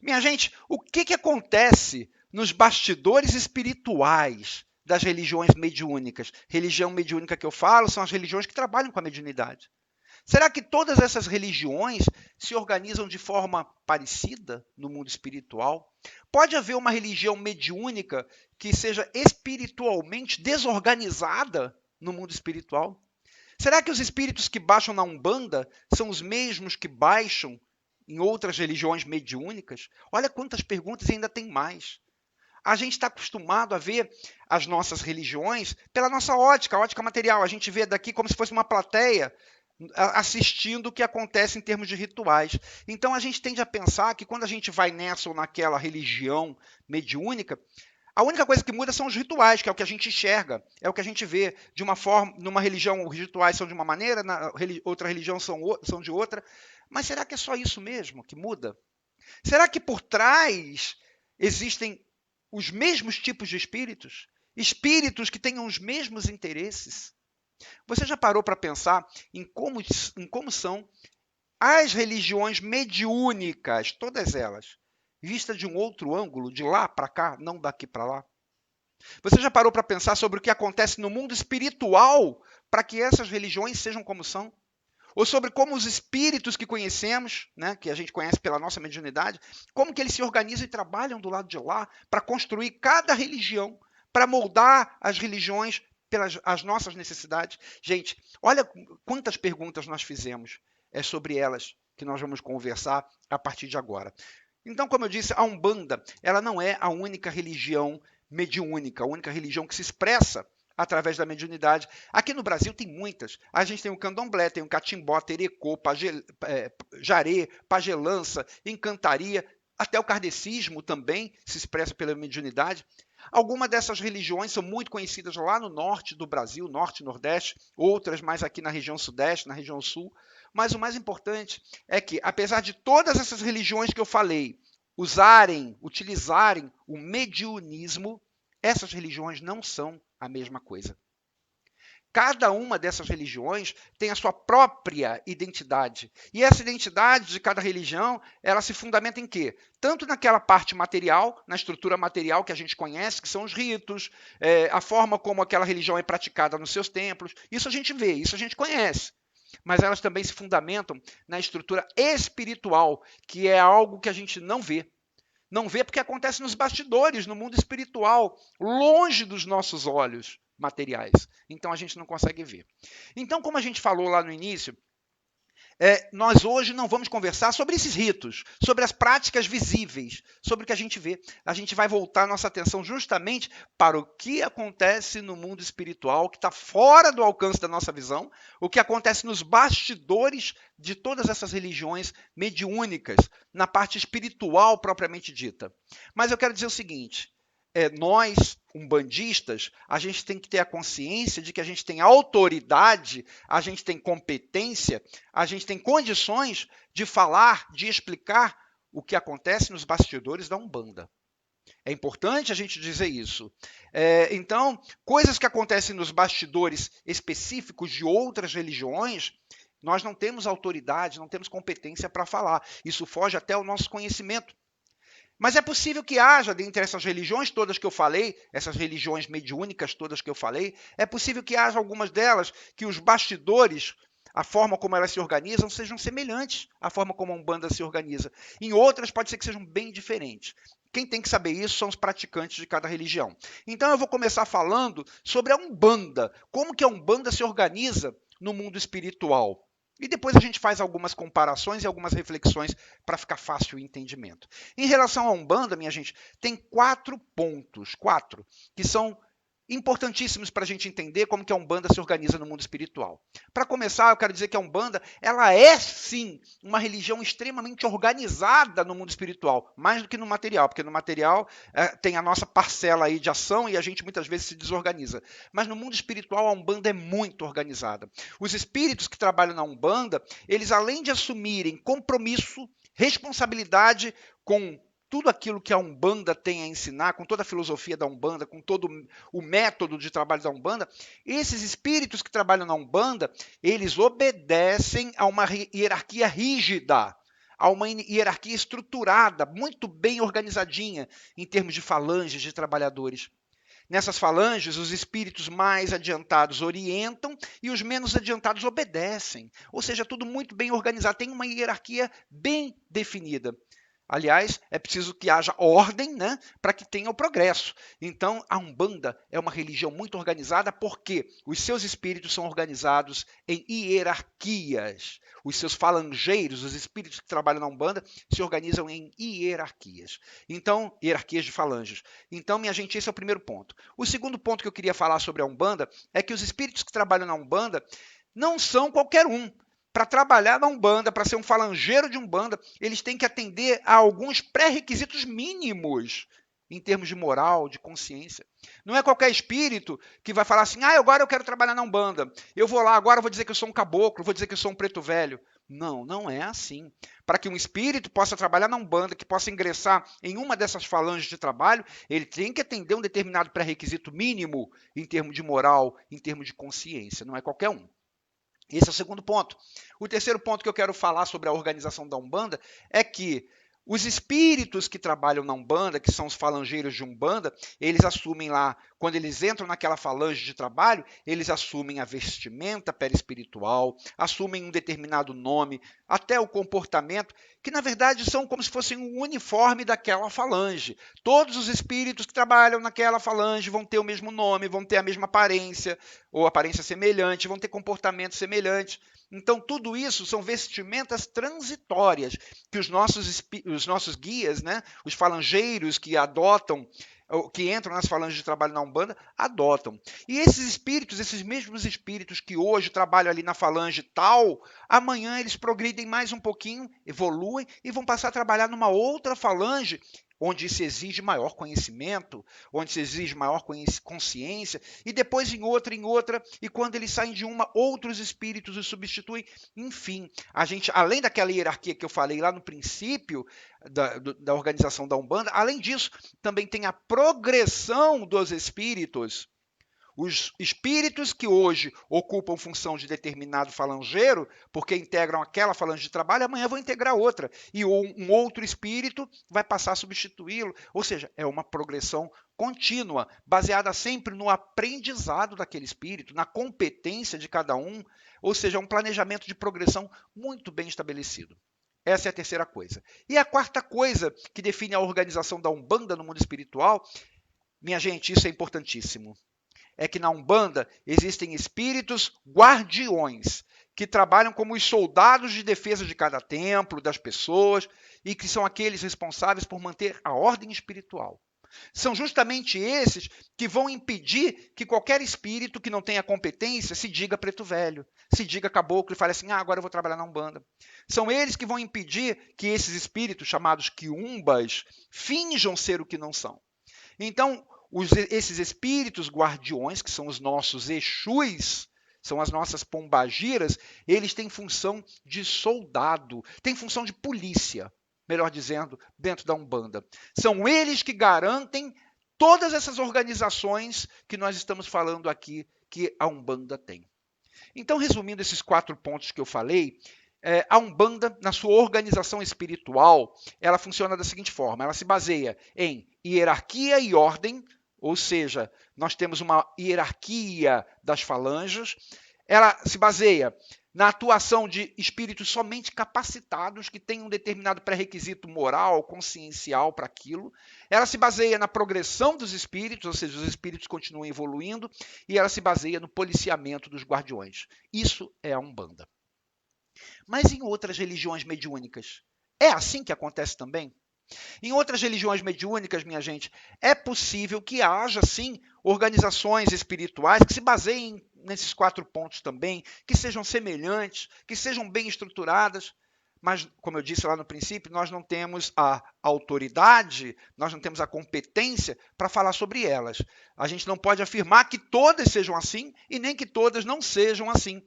Minha gente, o que acontece nos bastidores espirituais das religiões mediúnicas? Religião mediúnica que eu falo são as religiões que trabalham com a mediunidade. Será que todas essas religiões se organizam de forma parecida no mundo espiritual? Pode haver uma religião mediúnica que seja espiritualmente desorganizada no mundo espiritual? Será que os espíritos que baixam na Umbanda são os mesmos que baixam em outras religiões mediúnicas? Olha quantas perguntas e ainda tem mais. A gente está acostumado a ver as nossas religiões pela nossa ótica, a ótica material. A gente vê daqui como se fosse uma plateia assistindo o que acontece em termos de rituais. Então a gente tende a pensar que quando a gente vai nessa ou naquela religião mediúnica, a única coisa que muda são os rituais, que é o que a gente enxerga, é o que a gente vê. De uma forma, numa religião, os rituais são de uma maneira, na outra religião são de outra. Mas será que é só isso mesmo que muda? Será que por trás existem os mesmos tipos de espíritos? Espíritos que tenham os mesmos interesses? Você já parou para pensar em como são as religiões mediúnicas, todas elas, vistas de um outro ângulo, de lá para cá, não daqui para lá? Você já parou para pensar sobre o que acontece no mundo espiritual para que essas religiões sejam como são? Ou sobre como os espíritos que conhecemos, né, que a gente conhece pela nossa mediunidade, como que eles se organizam e trabalham do lado de lá para construir cada religião, para moldar as religiões pelas as nossas necessidades? Gente, olha quantas perguntas nós fizemos. É sobre elas que nós vamos conversar a partir de agora. Então, como eu disse, a Umbanda, ela não é a única religião mediúnica, a única religião que se expressa através da mediunidade. Aqui no Brasil tem muitas. A gente tem o candomblé, tem o catimbó, terecô, jaré, pagelança, encantaria, até o kardecismo também se expressa pela mediunidade. Algumas dessas religiões são muito conhecidas lá no norte do Brasil, norte e nordeste, outras mais aqui na região sudeste, na região sul. Mas o mais importante é que, apesar de todas essas religiões que eu falei utilizarem o mediunismo, essas religiões não são a mesma coisa. Cada uma dessas religiões tem a sua própria identidade. E essa identidade de cada religião, ela se fundamenta em quê? Tanto naquela parte material, na estrutura material que a gente conhece, que são os ritos, a forma como aquela religião é praticada nos seus templos. Isso a gente vê, isso a gente conhece. Mas elas também se fundamentam na estrutura espiritual, que é algo que a gente não vê. Não vê porque acontece nos bastidores, no mundo espiritual, longe dos nossos olhos materiais. Então a gente não consegue ver. Então, como a gente falou lá no início, nós hoje não vamos conversar sobre esses ritos, sobre as práticas visíveis, sobre o que a gente vê. A gente vai voltar nossa atenção justamente para o que acontece no mundo espiritual, que está fora do alcance da nossa visão, o que acontece nos bastidores de todas essas religiões mediúnicas, na parte espiritual propriamente dita. Mas eu quero dizer o seguinte, nós, umbandistas, a gente tem que ter a consciência de que a gente tem autoridade, a gente tem competência, a gente tem condições de falar, de explicar o que acontece nos bastidores da Umbanda. É importante a gente dizer isso. Então, coisas que acontecem nos bastidores específicos de outras religiões, nós não temos autoridade, não temos competência para falar. Isso foge até ao nosso conhecimento. Mas é possível que haja, dentre essas religiões todas que eu falei, essas religiões mediúnicas todas que eu falei, é possível que haja algumas delas que os bastidores, a forma como elas se organizam, sejam semelhantes à forma como a Umbanda se organiza. Em outras, pode ser que sejam bem diferentes. Quem tem que saber isso são os praticantes de cada religião. Então eu vou começar falando sobre a Umbanda, como que a Umbanda se organiza no mundo espiritual. E depois a gente faz algumas comparações e algumas reflexões para ficar fácil o entendimento. Em relação à Umbanda, minha gente, tem 4 pontos, que são importantíssimos para a gente entender como que a Umbanda se organiza no mundo espiritual. Para começar, eu quero dizer que a Umbanda, ela é sim uma religião extremamente organizada no mundo espiritual, mais do que no material, porque no material tem a nossa parcela aí de ação e a gente muitas vezes se desorganiza. Mas no mundo espiritual a Umbanda é muito organizada. Os espíritos que trabalham na Umbanda, eles além de assumirem compromisso, responsabilidade com tudo aquilo que a Umbanda tem a ensinar, com toda a filosofia da Umbanda, com todo o método de trabalho da Umbanda, esses espíritos que trabalham na Umbanda, eles obedecem a uma hierarquia rígida. há uma hierarquia estruturada, muito bem organizadinha, em termos de falanges de trabalhadores. Nessas falanges, os espíritos mais adiantados orientam e os menos adiantados obedecem. Ou seja, tudo muito bem organizado, tem uma hierarquia bem definida. Aliás, é preciso que haja ordem, né, para que tenha o progresso. Então, a Umbanda é uma religião muito organizada porque os seus espíritos são organizados em hierarquias. Os seus falangeiros, os espíritos que trabalham na Umbanda, se organizam em hierarquias. Então, hierarquias de falanges. Então, minha gente, esse é o primeiro ponto. O segundo ponto que eu queria falar sobre a Umbanda é que os espíritos que trabalham na Umbanda não são qualquer um. Para trabalhar na Umbanda, para ser um falangeiro de Umbanda, eles têm que atender a alguns pré-requisitos mínimos em termos de moral, de consciência. Não é qualquer espírito que vai falar assim, agora eu quero trabalhar na Umbanda. Eu vou lá, agora eu vou dizer que eu sou um caboclo, vou dizer que eu sou um preto velho. Não, não é assim. Para que um espírito possa trabalhar na Umbanda, que possa ingressar em uma dessas falanges de trabalho, ele tem que atender um determinado pré-requisito mínimo em termos de moral, em termos de consciência. Não é qualquer um. Esse é o segundo ponto. O terceiro ponto que eu quero falar sobre a organização da Umbanda é que os espíritos que trabalham na Umbanda, que são os falangeiros de Umbanda, eles assumem lá, quando eles entram naquela falange de trabalho, eles assumem a vestimenta perispiritual, assumem um determinado nome, até o comportamento, que na verdade são como se fossem um uniforme daquela falange. Todos os espíritos que trabalham naquela falange vão ter o mesmo nome, vão ter a mesma aparência, ou aparência semelhante, vão ter comportamento semelhante. Então, tudo isso são vestimentas transitórias que os nossos guias, né, os falangeiros que adotam, que entram nas falanges de trabalho na Umbanda, adotam. E esses espíritos, esses mesmos espíritos que hoje trabalham ali na falange tal, amanhã eles progridem mais um pouquinho, evoluem e vão passar a trabalhar numa outra falange onde se exige maior conhecimento, onde se exige maior consciência, e depois em outra, e quando eles saem de uma, outros espíritos os substituem. Enfim, a gente, além daquela hierarquia que eu falei lá no princípio da organização da Umbanda, além disso, também tem a progressão dos espíritos. Os espíritos que hoje ocupam função de determinado falangeiro, porque integram aquela falange de trabalho, amanhã vão integrar outra. E um outro espírito vai passar a substituí-lo. Ou seja, é uma progressão contínua, baseada sempre no aprendizado daquele espírito, na competência de cada um. Ou seja, é um planejamento de progressão muito bem estabelecido. Essa é a terceira coisa. E a quarta coisa que define a organização da Umbanda no mundo espiritual, minha gente, isso é importantíssimo. É que na Umbanda existem espíritos guardiões, que trabalham como os soldados de defesa de cada templo, das pessoas, e que são aqueles responsáveis por manter a ordem espiritual. São justamente esses que vão impedir que qualquer espírito que não tenha competência se diga preto velho, se diga caboclo e fale assim, agora eu vou trabalhar na Umbanda. São eles que vão impedir que esses espíritos, chamados quiumbas, finjam ser o que não são. Então, esses espíritos guardiões, que são os nossos Exus, são as nossas pombagiras, eles têm função de soldado, têm função de polícia, melhor dizendo, dentro da Umbanda. São eles que garantem todas essas organizações que nós estamos falando aqui, que a Umbanda tem. Então, resumindo esses 4 pontos que eu falei, a Umbanda, na sua organização espiritual, ela funciona da seguinte forma, ela se baseia em hierarquia e ordem, ou seja, nós temos uma hierarquia das falanges, ela se baseia na atuação de espíritos somente capacitados, que têm um determinado pré-requisito moral, consciencial para aquilo. Ela se baseia na progressão dos espíritos, ou seja, os espíritos continuam evoluindo, e ela se baseia no policiamento dos guardiões. Isso é a Umbanda. Mas em outras religiões mediúnicas, é assim que acontece também? Em outras religiões mediúnicas, minha gente, é possível que haja, sim, organizações espirituais que se baseiem nesses 4 pontos também, que sejam semelhantes, que sejam bem estruturadas. Mas, como eu disse lá no princípio, nós não temos a autoridade, nós não temos a competência para falar sobre elas. A gente não pode afirmar que todas sejam assim e nem que todas não sejam assim.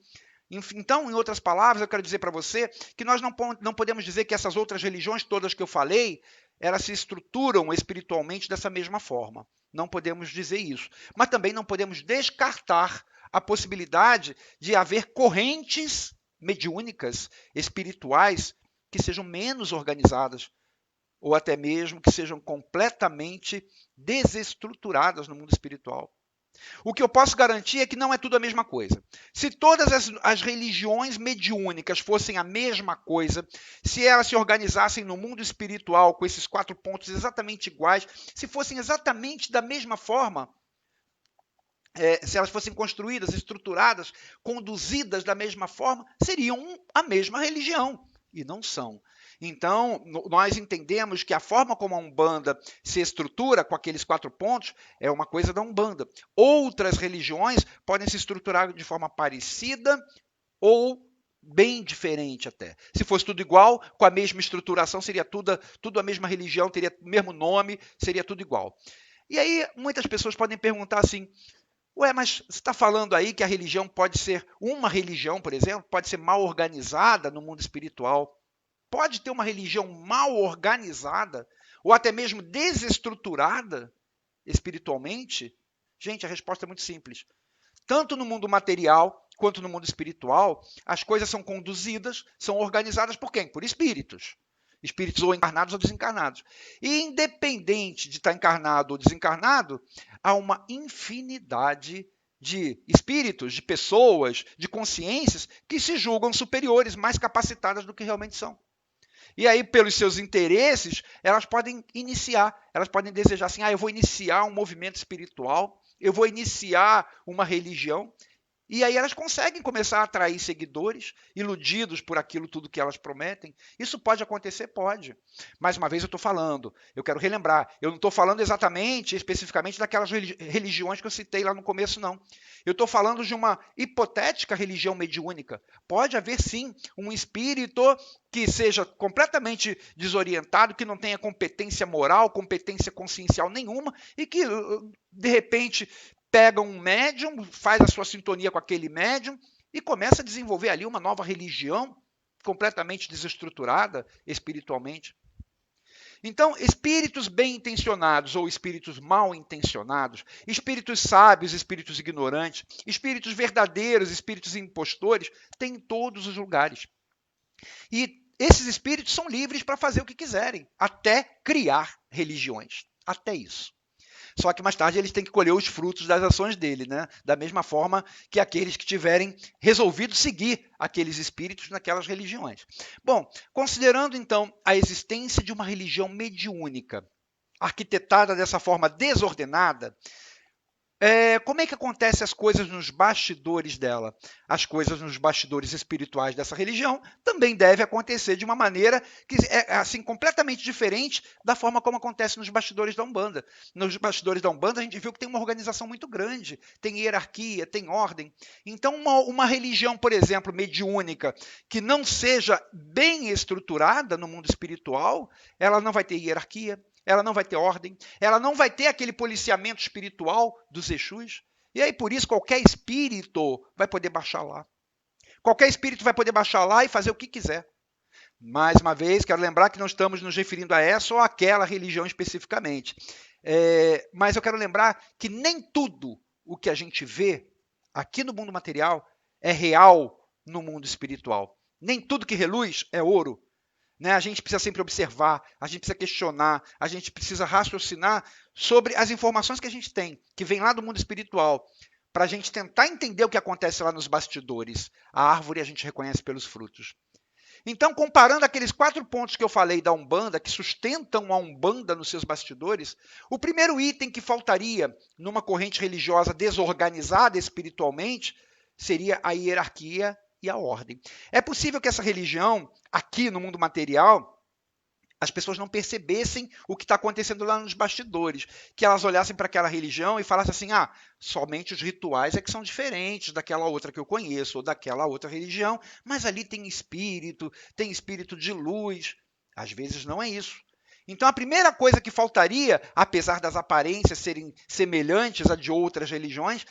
Então, em outras palavras, eu quero dizer para você que nós não podemos dizer que essas outras religiões todas que eu falei, elas se estruturam espiritualmente dessa mesma forma. Não podemos dizer isso. Mas também não podemos descartar a possibilidade de haver correntes mediúnicas, espirituais, que sejam menos organizadas, ou até mesmo que sejam completamente desestruturadas no mundo espiritual. O que eu posso garantir é que não é tudo a mesma coisa. Se todas as religiões mediúnicas fossem a mesma coisa, se elas se organizassem no mundo espiritual com esses 4 pontos exatamente iguais, se fossem exatamente da mesma forma, se elas fossem construídas, estruturadas, conduzidas da mesma forma, seriam a mesma religião. E não são. Então, nós entendemos que a forma como a Umbanda se estrutura com aqueles 4 pontos é uma coisa da Umbanda. Outras religiões podem se estruturar de forma parecida ou bem diferente até. Se fosse tudo igual, com a mesma estruturação, seria tudo a mesma religião, teria o mesmo nome, seria tudo igual. E aí, muitas pessoas podem perguntar assim, ué, mas você está falando aí que a religião pode ser, uma religião, por exemplo, pode ser mal organizada no mundo espiritual. Pode ter uma religião mal organizada ou até mesmo desestruturada espiritualmente? Gente, a resposta é muito simples. Tanto no mundo material quanto no mundo espiritual, as coisas são conduzidas, são organizadas por quem? Por espíritos. Espíritos ou encarnados ou desencarnados. E independente de estar encarnado ou desencarnado, há uma infinidade de espíritos, de pessoas, de consciências que se julgam superiores, mais capacitadas do que realmente são. E aí, pelos seus interesses, elas podem iniciar, elas podem desejar assim, eu vou iniciar um movimento espiritual, eu vou iniciar uma religião, e aí elas conseguem começar a atrair seguidores, iludidos por aquilo tudo que elas prometem. Isso pode acontecer? Pode. Mais uma vez eu estou falando, eu quero relembrar, eu não estou falando exatamente, especificamente daquelas religiões que eu citei lá no começo, não. Eu estou falando de uma hipotética religião mediúnica. Pode haver, sim, um espírito que seja completamente desorientado, que não tenha competência moral, competência consciencial nenhuma, e que, de repente, pega um médium, faz a sua sintonia com aquele médium e começa a desenvolver ali uma nova religião completamente desestruturada espiritualmente. Então, espíritos bem intencionados ou espíritos mal intencionados, espíritos sábios, espíritos ignorantes, espíritos verdadeiros, espíritos impostores, tem em todos os lugares. E esses espíritos são livres para fazer o que quiserem, até criar religiões. Até isso. Só que mais tarde eles têm que colher os frutos das ações dele, né? Da mesma forma que aqueles que tiverem resolvido seguir aqueles espíritos naquelas religiões. Bom, considerando então a existência de uma religião mediúnica, arquitetada dessa forma desordenada, como é que acontecem as coisas nos bastidores dela? As coisas nos bastidores espirituais dessa religião também devem acontecer de uma maneira que é assim completamente diferente da forma como acontece nos bastidores da Umbanda. Nos bastidores da Umbanda a gente viu que tem uma organização muito grande, tem hierarquia, tem ordem. Então uma religião, por exemplo, mediúnica, que não seja bem estruturada no mundo espiritual, ela não vai ter hierarquia, ela não vai ter ordem, ela não vai ter aquele policiamento espiritual dos Exus. E aí, por isso, qualquer espírito vai poder baixar lá. Qualquer espírito vai poder baixar lá e fazer o que quiser. Mais uma vez, quero lembrar que não estamos nos referindo a essa ou àquela religião especificamente. Mas eu quero lembrar que nem tudo o que a gente vê aqui no mundo material é real no mundo espiritual. Nem tudo que reluz é ouro. A gente precisa sempre observar, a gente precisa questionar, a gente precisa raciocinar sobre as informações que a gente tem, que vem lá do mundo espiritual, para a gente tentar entender o que acontece lá nos bastidores. A árvore a gente reconhece pelos frutos. Então, comparando aqueles 4 pontos que eu falei da Umbanda, que sustentam a Umbanda nos seus bastidores, o primeiro item que faltaria numa corrente religiosa desorganizada espiritualmente seria a hierarquia e a ordem. É possível que essa religião, aqui no mundo material, as pessoas não percebessem o que está acontecendo lá nos bastidores, que elas olhassem para aquela religião e falassem assim, somente os rituais é que são diferentes daquela outra que eu conheço, ou daquela outra religião, mas ali tem espírito de luz. Às vezes não é isso. Então, a primeira coisa que faltaria, apesar das aparências serem semelhantes a de outras religiões,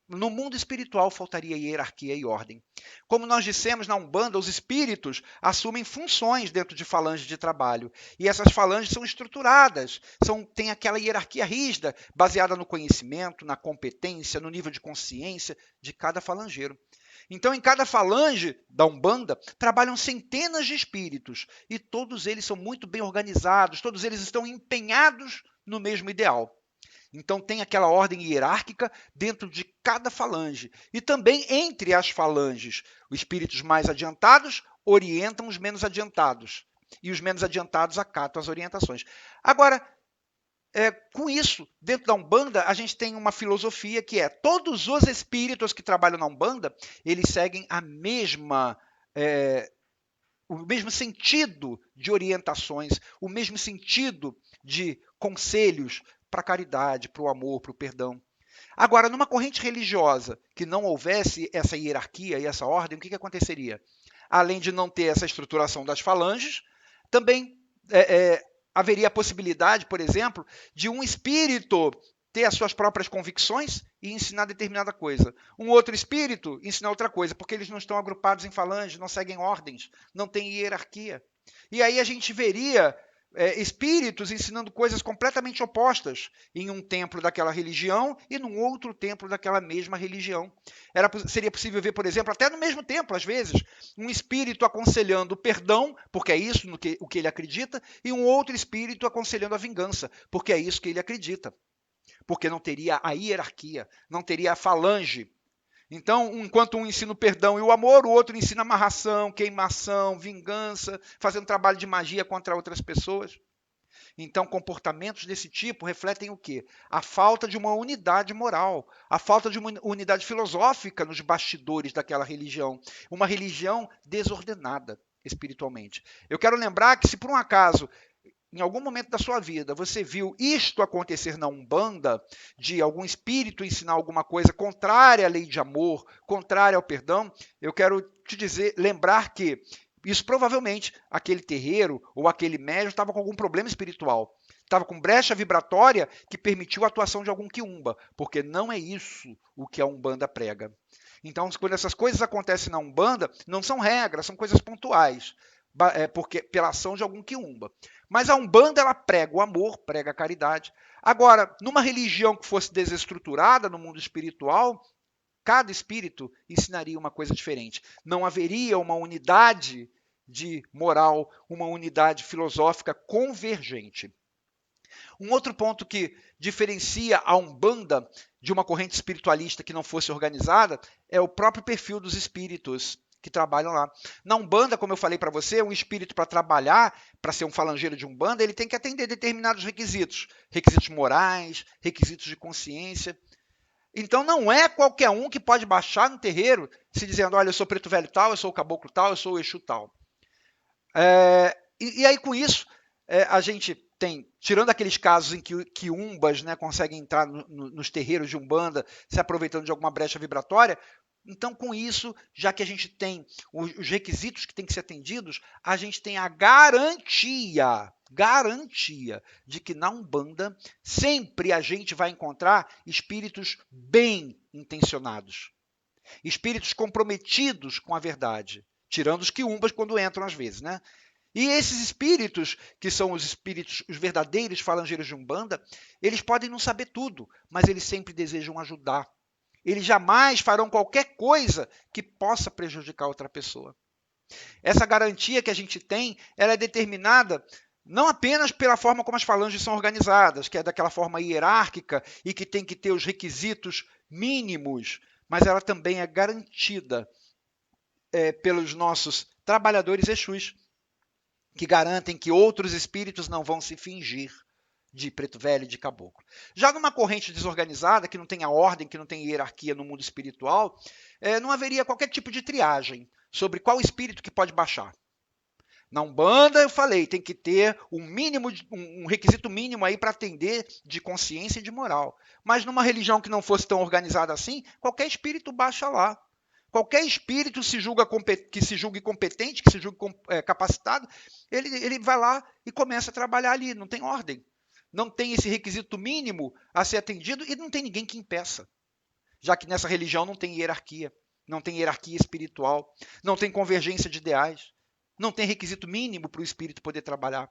no mundo espiritual faltaria hierarquia e ordem. Como nós dissemos na Umbanda, os espíritos assumem funções dentro de falanges de trabalho. E essas falanges são estruturadas, têm aquela hierarquia rígida, baseada no conhecimento, na competência, no nível de consciência de cada falangeiro. Então, em cada falange da Umbanda, trabalham centenas de espíritos, e todos eles são muito bem organizados, todos eles estão empenhados no mesmo ideal. Então, tem aquela ordem hierárquica dentro de cada falange. E também entre as falanges. Os espíritos mais adiantados orientam os menos adiantados. E os menos adiantados acatam as orientações. Agora, com isso, dentro da Umbanda, a gente tem uma filosofia que é todos os espíritos que trabalham na Umbanda, eles seguem o mesmo sentido de orientações, o mesmo sentido de conselhos para a caridade, para o amor, para o perdão. Agora, numa corrente religiosa que não houvesse essa hierarquia e essa ordem, o que aconteceria? Além de não ter essa estruturação das falanges, também haveria a possibilidade, por exemplo, de um espírito ter as suas próprias convicções e ensinar determinada coisa. Um outro espírito ensinar outra coisa, porque eles não estão agrupados em falanges, não seguem ordens, não tem hierarquia. E aí a gente veria espíritos ensinando coisas completamente opostas em um templo daquela religião e num outro templo daquela mesma religião. Seria possível ver, por exemplo, até no mesmo templo, às vezes, um espírito aconselhando o perdão, porque é isso o que ele acredita, e um outro espírito aconselhando a vingança, porque é isso que ele acredita. Porque não teria a hierarquia, não teria a falange. Então, enquanto um ensina o perdão e o amor, o outro ensina amarração, queimação, vingança, fazendo trabalho de magia contra outras pessoas. Então, comportamentos desse tipo refletem o quê? A falta de uma unidade moral, a falta de uma unidade filosófica nos bastidores daquela religião. Uma religião desordenada espiritualmente. Eu quero lembrar que, se por um acaso em algum momento da sua vida você viu isto acontecer na Umbanda, de algum espírito ensinar alguma coisa contrária à lei de amor, contrária ao perdão, eu quero te lembrar que isso provavelmente aquele terreiro ou aquele médium estava com algum problema espiritual, estava com brecha vibratória que permitiu a atuação de algum quiumba, porque não é isso o que a Umbanda prega. Então, quando essas coisas acontecem na Umbanda, não são regras, são coisas pontuais, porque pela ação de algum quiumba. Mas a Umbanda, ela prega o amor, prega a caridade. Agora, numa religião que fosse desestruturada no mundo espiritual, cada espírito ensinaria uma coisa diferente. Não haveria uma unidade de moral, uma unidade filosófica convergente. Um outro ponto que diferencia a Umbanda de uma corrente espiritualista que não fosse organizada é o próprio perfil dos espíritos que trabalham lá. Na Umbanda, como eu falei para você, um espírito para trabalhar, para ser um falangeiro de Umbanda, ele tem que atender determinados requisitos. Requisitos morais, requisitos de consciência. Então não é qualquer um que pode baixar no terreiro se dizendo, olha, eu sou preto velho tal, eu sou o caboclo tal, eu sou o Exu tal. E aí com isso, a gente tem, tirando aqueles casos em que quiumbas conseguem entrar nos terreiros de Umbanda, se aproveitando de alguma brecha vibratória, então, com isso, já que a gente tem os requisitos que têm que ser atendidos, a gente tem a garantia de que na Umbanda sempre a gente vai encontrar espíritos bem intencionados, espíritos comprometidos com a verdade, tirando os quiumbas quando entram às vezes, né? E esses espíritos, que são os espíritos, os verdadeiros falangeiros de Umbanda, eles podem não saber tudo, mas eles sempre desejam ajudar. Eles jamais farão qualquer coisa que possa prejudicar outra pessoa. Essa garantia que a gente tem, ela é determinada não apenas pela forma como as falanges são organizadas, que é daquela forma hierárquica e que tem que ter os requisitos mínimos, mas ela também é garantida pelos nossos trabalhadores Exus, que garantem que outros espíritos não vão se fingir de preto velho e de caboclo. Já numa corrente desorganizada, que não tem a ordem, que não tem hierarquia no mundo espiritual, não haveria qualquer tipo de triagem sobre qual espírito que pode baixar. Na Umbanda, eu falei, tem que ter um requisito mínimo aí para atender de consciência e de moral. Mas numa religião que não fosse tão organizada assim, qualquer espírito baixa lá. Qualquer espírito que se julgue competente, que se julgue capacitado, ele vai lá e começa a trabalhar ali, não tem ordem. Não tem esse requisito mínimo a ser atendido e não tem ninguém que impeça. Já que nessa religião não tem hierarquia espiritual, não tem convergência de ideais, não tem requisito mínimo para o espírito poder trabalhar.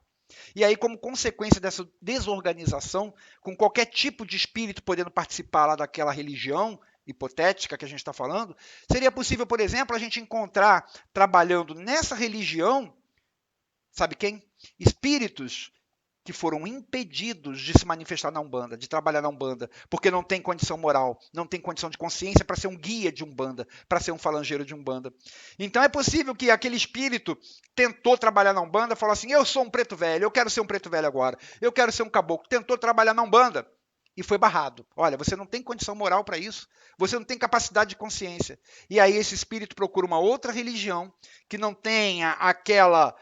E aí, como consequência dessa desorganização, com qualquer tipo de espírito podendo participar lá daquela religião hipotética que a gente está falando, seria possível, por exemplo, a gente encontrar trabalhando nessa religião, sabe quem? Espíritos que foram impedidos de se manifestar na Umbanda, de trabalhar na Umbanda, porque não tem condição moral, não tem condição de consciência para ser um guia de Umbanda, para ser um falangeiro de Umbanda. Então é possível que aquele espírito tentou trabalhar na Umbanda, falou assim, eu sou um preto velho, eu quero ser um preto velho agora, eu quero ser um caboclo, tentou trabalhar na Umbanda e foi barrado. Olha, você não tem condição moral para isso, você não tem capacidade de consciência. E aí esse espírito procura uma outra religião que não tenha aquela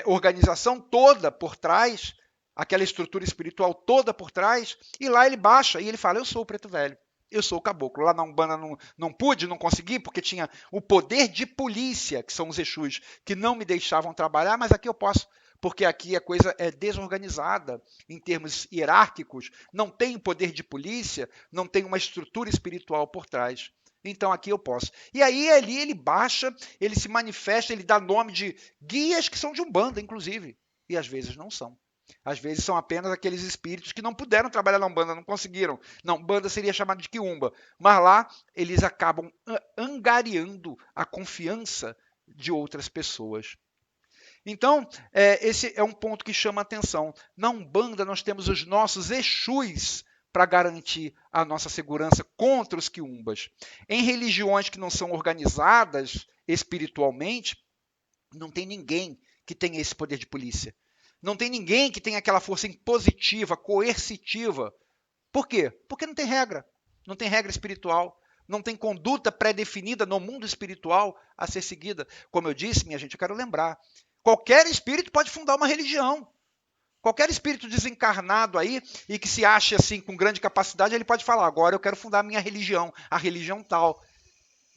organização toda por trás, aquela estrutura espiritual toda por trás, e lá ele baixa e ele fala, eu sou o preto velho, eu sou o caboclo. Lá na Umbanda não pude, não consegui, porque tinha o poder de polícia, que são os Exus, que não me deixavam trabalhar, mas aqui eu posso, porque aqui a coisa é desorganizada em termos hierárquicos, não tem poder de polícia, não tem uma estrutura espiritual por trás. Então aqui eu posso. E aí ali ele baixa, ele se manifesta, ele dá nome de guias que são de Umbanda, inclusive, e às vezes não são. Às vezes são apenas aqueles espíritos que não puderam trabalhar na Umbanda, não conseguiram. Na Umbanda seria chamado de Quiumba, mas lá eles acabam angariando a confiança de outras pessoas. Então, esse é um ponto que chama a atenção. Na Umbanda nós temos os nossos Exus para garantir a nossa segurança contra os quiumbas. Em religiões que não são organizadas espiritualmente, não tem ninguém que tenha esse poder de polícia. Não tem ninguém que tenha aquela força impositiva, coercitiva. Por quê? Porque não tem regra. Não tem regra espiritual. Não tem conduta pré-definida no mundo espiritual a ser seguida. Como eu disse, minha gente, eu quero lembrar. Qualquer espírito pode fundar uma religião. Qualquer espírito desencarnado aí e que se ache assim com grande capacidade, ele pode falar, agora eu quero fundar a minha religião, a religião tal.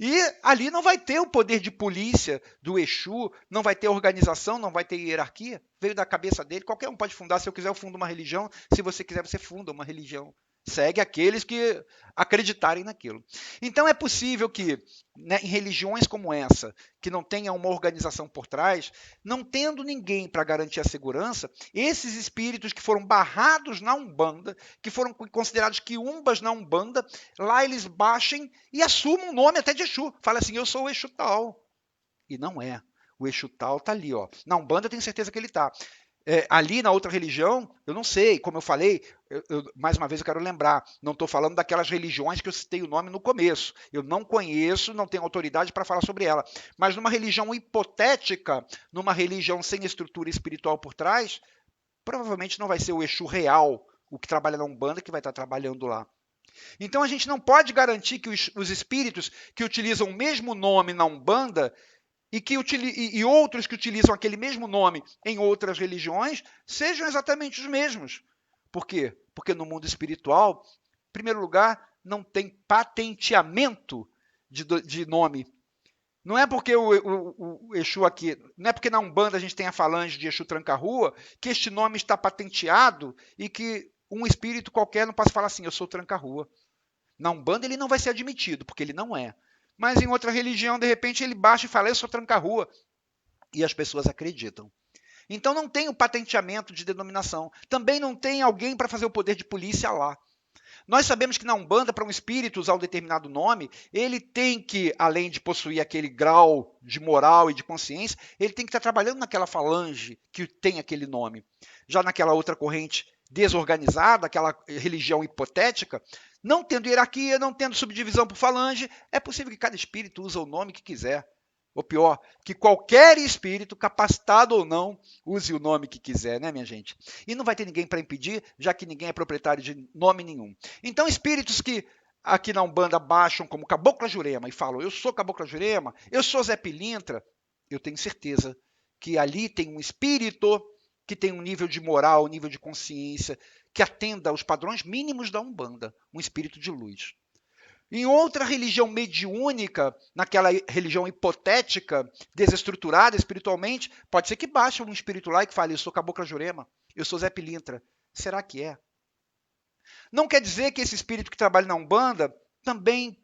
E ali não vai ter o poder de polícia do Exu, não vai ter organização, não vai ter hierarquia. Veio da cabeça dele, qualquer um pode fundar. Se eu quiser, eu fundo uma religião. Se você quiser, você funda uma religião. Segue aqueles que acreditarem naquilo. Então é possível que, né, em religiões como essa, que não tenha uma organização por trás, não tendo ninguém para garantir a segurança, esses espíritos que foram barrados na Umbanda, que foram considerados quiumbas na Umbanda, lá eles baixem e assumam o nome até de Exu. Fala assim, eu sou o Exu tal. E não é. O Exu tal está ali. Ó. Na Umbanda eu tenho certeza que ele está. Ali na outra religião, eu não sei, como eu falei, mais uma vez eu quero lembrar, não estou falando daquelas religiões que eu citei o nome no começo. Eu não conheço, não tenho autoridade para falar sobre ela. Mas numa religião hipotética, numa religião sem estrutura espiritual por trás, provavelmente não vai ser o Exu real, o que trabalha na Umbanda, que vai estar trabalhando lá. Então a gente não pode garantir que os espíritos que utilizam o mesmo nome na Umbanda e outros que utilizam aquele mesmo nome em outras religiões sejam exatamente os mesmos. Por quê? Porque no mundo espiritual, em primeiro lugar, não tem patenteamento de nome. Não é porque o Exu aqui, não é porque na Umbanda a gente tem a falange de Exu Tranca-Rua, que este nome está patenteado e que um espírito qualquer não pode falar assim, eu sou Tranca-Rua. Na Umbanda ele não vai ser admitido, porque ele não é. Mas em outra religião, de repente, ele baixa e fala, eu sou Tranca-Rua. E as pessoas acreditam. Então não tem o patenteamento de denominação. Também não tem alguém para fazer o poder de polícia lá. Nós sabemos que na Umbanda, para um espírito usar um determinado nome, ele tem que, além de possuir aquele grau de moral e de consciência, ele tem que estar trabalhando naquela falange que tem aquele nome. Já naquela outra corrente desorganizada, aquela religião hipotética, não tendo hierarquia, não tendo subdivisão por falange, é possível que cada espírito use o nome que quiser. Ou pior, que qualquer espírito, capacitado ou não, use o nome que quiser, né, minha gente? E não vai ter ninguém para impedir, já que ninguém é proprietário de nome nenhum. Então, espíritos que aqui na Umbanda baixam como Cabocla Jurema e falam, eu sou Cabocla Jurema, eu sou Zé Pilintra, eu tenho certeza que ali tem um espírito que tem um nível de moral, um nível de consciência, que atenda aos padrões mínimos da Umbanda, um espírito de luz. Em outra religião mediúnica, naquela religião hipotética, desestruturada espiritualmente, pode ser que baixe um espírito lá e que fale, eu sou Cabocla Jurema, eu sou Zé Pilintra. Será que é? Não quer dizer que esse espírito que trabalha na Umbanda também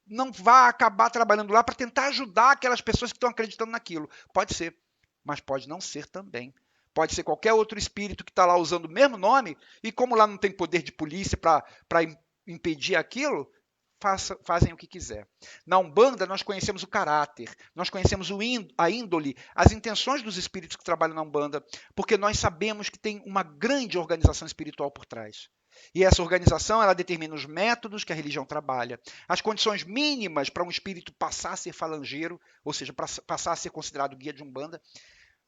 não vá acabar trabalhando lá para tentar ajudar aquelas pessoas que estão acreditando naquilo. Pode ser, mas pode não ser também. Pode ser qualquer outro espírito que está lá usando o mesmo nome e como lá não tem poder de polícia para impedir aquilo, fazem o que quiser. Na Umbanda, nós conhecemos o caráter, nós conhecemos a índole, as intenções dos espíritos que trabalham na Umbanda, porque nós sabemos que tem uma grande organização espiritual por trás. E essa organização, ela determina os métodos que a religião trabalha, as condições mínimas para um espírito passar a ser falangeiro, ou seja, passar a ser considerado guia de Umbanda.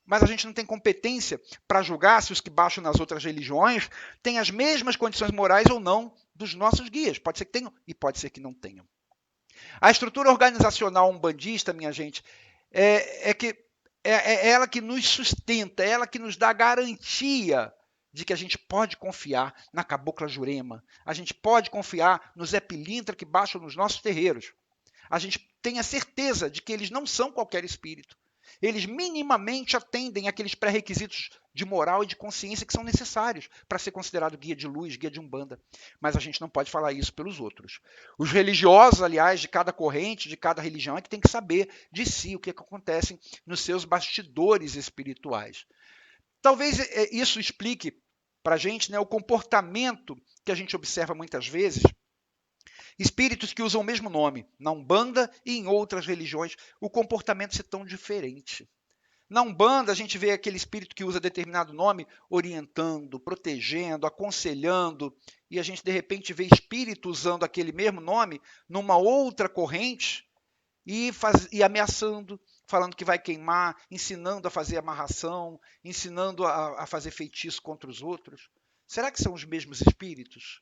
Mas a gente não tem competência para julgar se os que baixam nas outras religiões têm as mesmas condições morais ou não dos nossos guias. Pode ser que tenham e pode ser que não tenham. A estrutura organizacional umbandista, minha gente, é ela que nos sustenta, é ela que nos dá garantia de que a gente pode confiar na Cabocla Jurema, a gente pode confiar no Zé Pilintra que baixam nos nossos terreiros. A gente tem a certeza de que eles não são qualquer espírito. Eles minimamente atendem aqueles pré-requisitos de moral e de consciência que são necessários para ser considerado guia de luz, guia de Umbanda. Mas a gente não pode falar isso pelos outros. Os religiosos, aliás, de cada corrente, de cada religião, é que tem que saber de si o que acontece nos seus bastidores espirituais. Talvez isso explique para a gente, né, o comportamento que a gente observa muitas vezes. Espíritos que usam o mesmo nome, na Umbanda e em outras religiões, o comportamento ser tão diferente. Na Umbanda, a gente vê aquele espírito que usa determinado nome orientando, protegendo, aconselhando, e a gente, de repente, vê espírito usando aquele mesmo nome numa outra corrente e ameaçando, falando que vai queimar, ensinando a fazer amarração, ensinando a fazer feitiço contra os outros. Será que são os mesmos espíritos?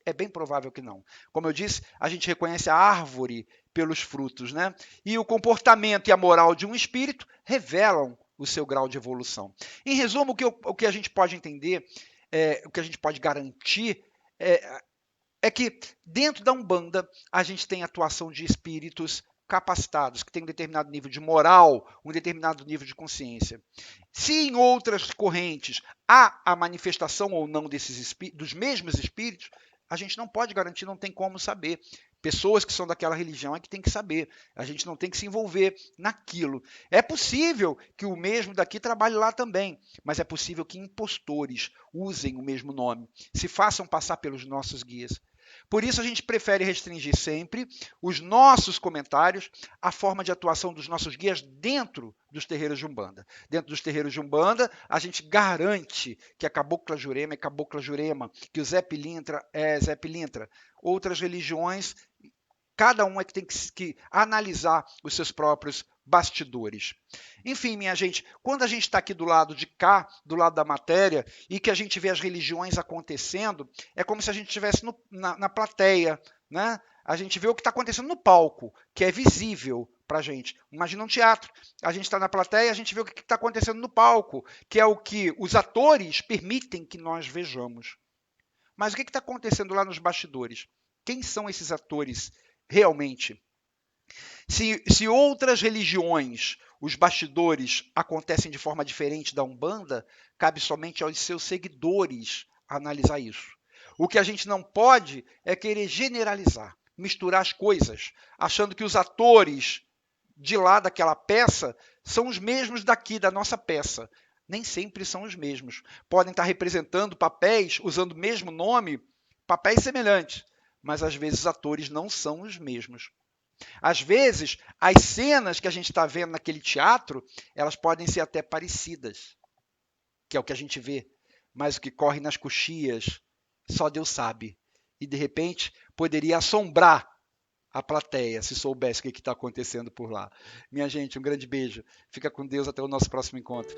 É bem provável que não. Como eu disse, a gente reconhece a árvore pelos frutos, né? E o comportamento e a moral de um espírito revelam o seu grau de evolução. Em resumo, o que a gente pode entender, o que a gente pode garantir, é que dentro da Umbanda a gente tem atuação de espíritos capacitados, que têm um determinado nível de moral, um determinado nível de consciência. Se em outras correntes há a manifestação ou não dos mesmos espíritos, a gente não pode garantir, não tem como saber. Pessoas que são daquela religião é que tem que saber. A gente não tem que se envolver naquilo. É possível que o mesmo daqui trabalhe lá também, mas é possível que impostores usem o mesmo nome, se façam passar pelos nossos guias. Por isso, a gente prefere restringir sempre os nossos comentários à forma de atuação dos nossos guias dentro dos terreiros de Umbanda. Dentro dos terreiros de Umbanda, a gente garante que a Cabocla Jurema é Cabocla Jurema, que o Zé Pilintra é Zé Pilintra. Outras religiões, cada um é que tem que analisar os seus próprios bastidores. Enfim, minha gente, quando a gente está aqui do lado de cá, do lado da matéria, e que a gente vê as religiões acontecendo, é como se a gente estivesse na plateia, né? A gente vê o que está acontecendo no palco, que é visível para a gente. Imagina um teatro. A gente está na plateia, a gente vê o que está acontecendo no palco, que é o que os atores permitem que nós vejamos. Mas o que está acontecendo lá nos bastidores? Quem são esses atores realmente? Se outras religiões, os bastidores acontecem de forma diferente da Umbanda, cabe somente aos seus seguidores analisar isso. O que a gente não pode é querer generalizar, misturar as coisas, achando que os atores de lá daquela peça são os mesmos daqui, da nossa peça. Nem sempre são os mesmos. Podem estar representando papéis, usando o mesmo nome, papéis semelhantes, mas às vezes os atores não são os mesmos. Às vezes, as cenas que a gente está vendo naquele teatro, elas podem ser até parecidas, que é o que a gente vê, mas o que corre nas coxias, só Deus sabe. E, de repente, poderia assombrar a plateia, se soubesse o que está acontecendo por lá. Minha gente, um grande beijo. Fica com Deus, até o nosso próximo encontro.